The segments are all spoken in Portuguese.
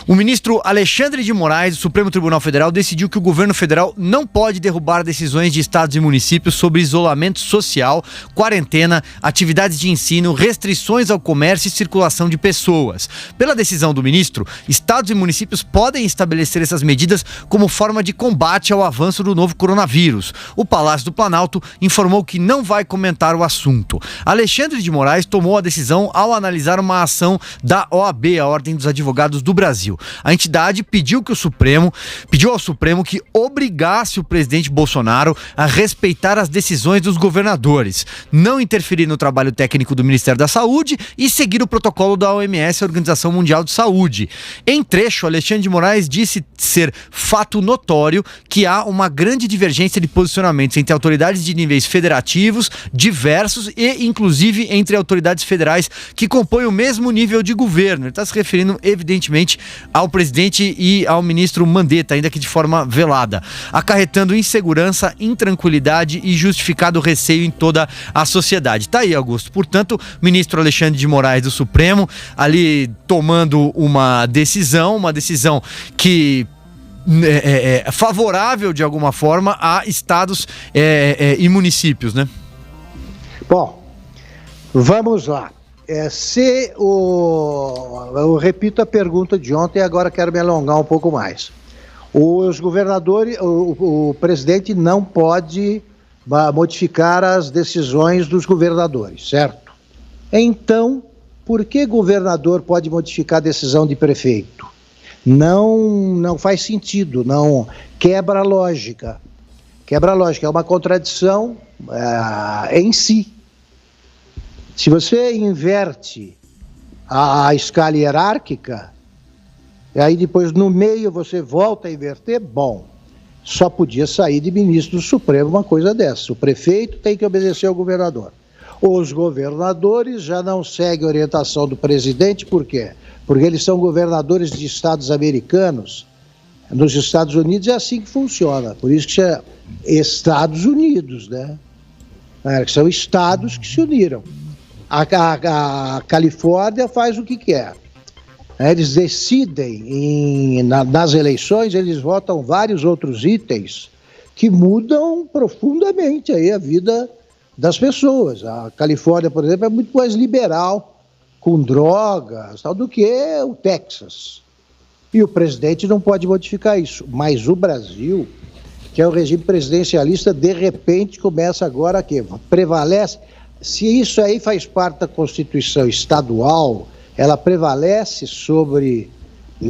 O ministro Alexandre de Moraes, do Supremo Tribunal Federal, decidiu que o governo federal não pode derrubar decisões de estados e municípios sobre isolamento social, quarentena, atividades de ensino, restrições ao comércio e circulação de pessoas. Pela decisão do ministro, estados e municípios podem estabelecer essas medidas como forma de combate ao avanço do novo coronavírus. O Palácio do Planalto informou que não vai comentar o assunto. Alexandre de Moraes tomou a decisão ao analisar uma ação da OAB, a Ordem dos Advogados do Brasil. A entidade pediu ao Supremo que obrigasse o presidente Bolsonaro a respeitar as decisões dos governadores, não interferir no trabalho técnico do Ministério da Saúde e seguir o protocolo da OMS, a Organização Mundial de Saúde. Em trecho, Alexandre de Moraes disse ser fato notório que há uma grande divergência de posicionamentos entre autoridades de níveis federativos diversos e, inclusive, entre autoridades federais que compõem o mesmo nível de governo. Ele está se referindo, evidentemente, ao presidente e ao ministro Mandetta, ainda que de forma velada, acarretando insegurança, intranquilidade e justificado receio em toda a sociedade. Tá aí, Augusto. Portanto, o ministro Alexandre de Moraes do Supremo ali tomando uma decisão que é favorável de alguma forma a estados e municípios, né? Bom, vamos lá. Eu repito a pergunta de ontem e agora quero me alongar um pouco mais. Os governadores, o presidente não pode modificar as decisões dos governadores, certo? Então, por que governador pode modificar a decisão de prefeito? Não faz sentido, não quebra a lógica. É uma contradição em si. Se você inverte a escala hierárquica, e aí depois no meio você volta a inverter, bom, só podia sair de ministro do Supremo uma coisa dessa. O prefeito tem que obedecer ao governador. Os governadores já não seguem a orientação do presidente, por quê? Porque eles são governadores de estados americanos. Nos Estados Unidos é assim que funciona, por isso que é Estados Unidos, né? Que são estados que se uniram. A Califórnia faz o que quer. Eles decidem, nas eleições, eles votam vários outros itens que mudam profundamente aí a vida das pessoas. A Califórnia, por exemplo, é muito mais liberal com drogas do que o Texas. E o presidente não pode modificar isso. Mas o Brasil, que é um regime presidencialista, de repente começa agora a quê? Prevalece. Se isso aí faz parte da Constituição estadual, ela prevalece sobre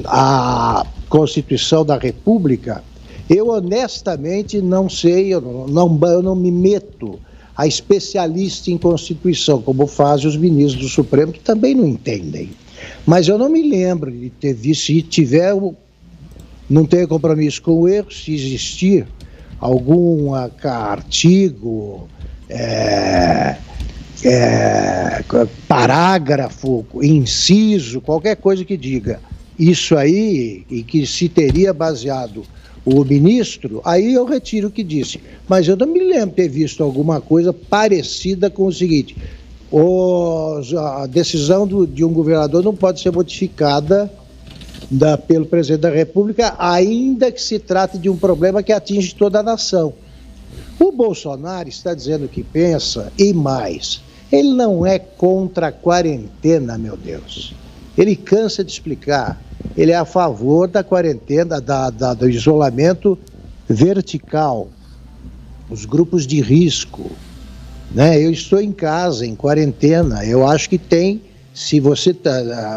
a Constituição da República, eu honestamente não sei, eu não me meto a especialista em Constituição, como fazem os ministros do Supremo, que também não entendem. Mas eu não me lembro de ter visto, se tiver, não tenho compromisso com o erro, se existir algum artigo, parágrafo, inciso, qualquer coisa que diga isso aí e que se teria baseado o ministro, aí eu retiro o que disse. Mas eu não me lembro de ter visto alguma coisa parecida com o seguinte: a decisão de um governador não pode ser modificada pelo presidente da República, ainda que se trate de um problema que atinge toda a nação. O Bolsonaro está dizendo o que pensa e mais. Ele não é contra a quarentena, meu Deus. Ele cansa de explicar. Ele é a favor da quarentena, do isolamento vertical, os grupos de risco, né? Eu estou em casa, em quarentena. Eu acho que tem, se você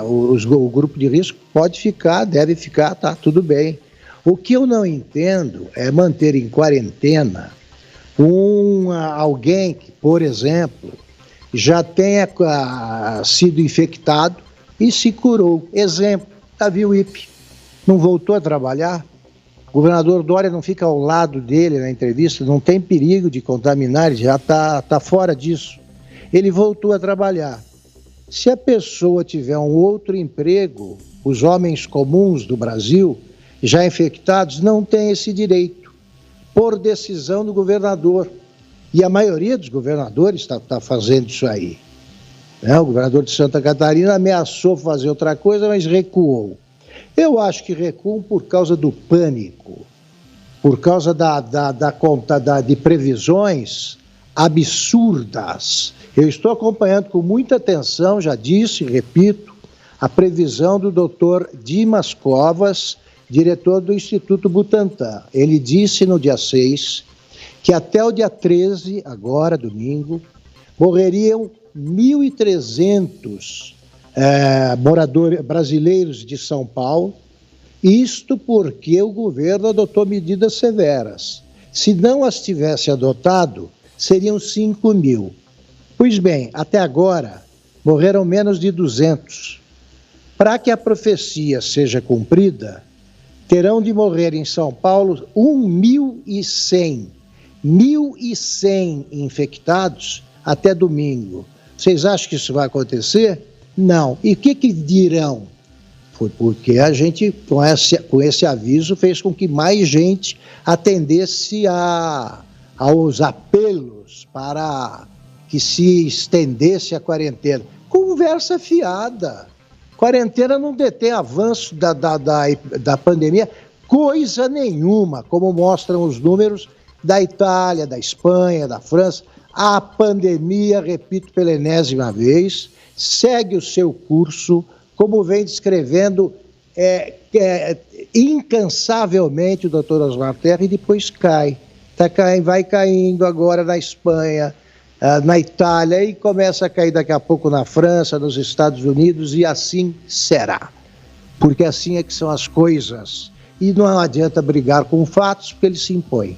o grupo de risco pode ficar, deve ficar, tá tudo bem. O que eu não entendo é manter em quarentena alguém que, por exemplo, já tenha sido infectado e se curou. Exemplo, Davi Wip, não voltou a trabalhar? O governador Dória não fica ao lado dele na entrevista, não tem perigo de contaminar, ele já está fora disso. Ele voltou a trabalhar. Se a pessoa tiver um outro emprego, os homens comuns do Brasil, já infectados, não têm esse direito, por decisão do governador. E a maioria dos governadores está fazendo isso aí. né? O governador de Santa Catarina ameaçou fazer outra coisa, mas recuou. Eu acho que recuam por causa do pânico, por causa de previsões absurdas. Eu estou acompanhando com muita atenção, já disse, repito, a previsão do Dr. Dimas Covas, diretor do Instituto Butantan. Ele disse no dia 6 que até o dia 13, agora, domingo, morreriam 1.300 moradores brasileiros de São Paulo, isto porque o governo adotou medidas severas. Se não as tivesse adotado, seriam 5.000. Pois bem, até agora, morreram menos de 200. Para que a profecia seja cumprida, terão de morrer em São Paulo 1.100. 1.100 infectados até domingo. Vocês acham que isso vai acontecer? Não. E o que dirão? Foi porque a gente, com esse aviso, fez com que mais gente atendesse aos apelos para que se estendesse a quarentena. Conversa fiada. Quarentena não detém avanço da pandemia, coisa nenhuma, como mostram os números da Itália, da Espanha, da França. A pandemia, repito pela enésima vez, segue o seu curso, como vem descrevendo incansavelmente o doutor Osmar Terra, e depois cai. Vai caindo agora na Espanha, na Itália, e começa a cair daqui a pouco na França, nos Estados Unidos, e assim será. Porque assim é que são as coisas. E não adianta brigar com fatos, porque eles se impõem.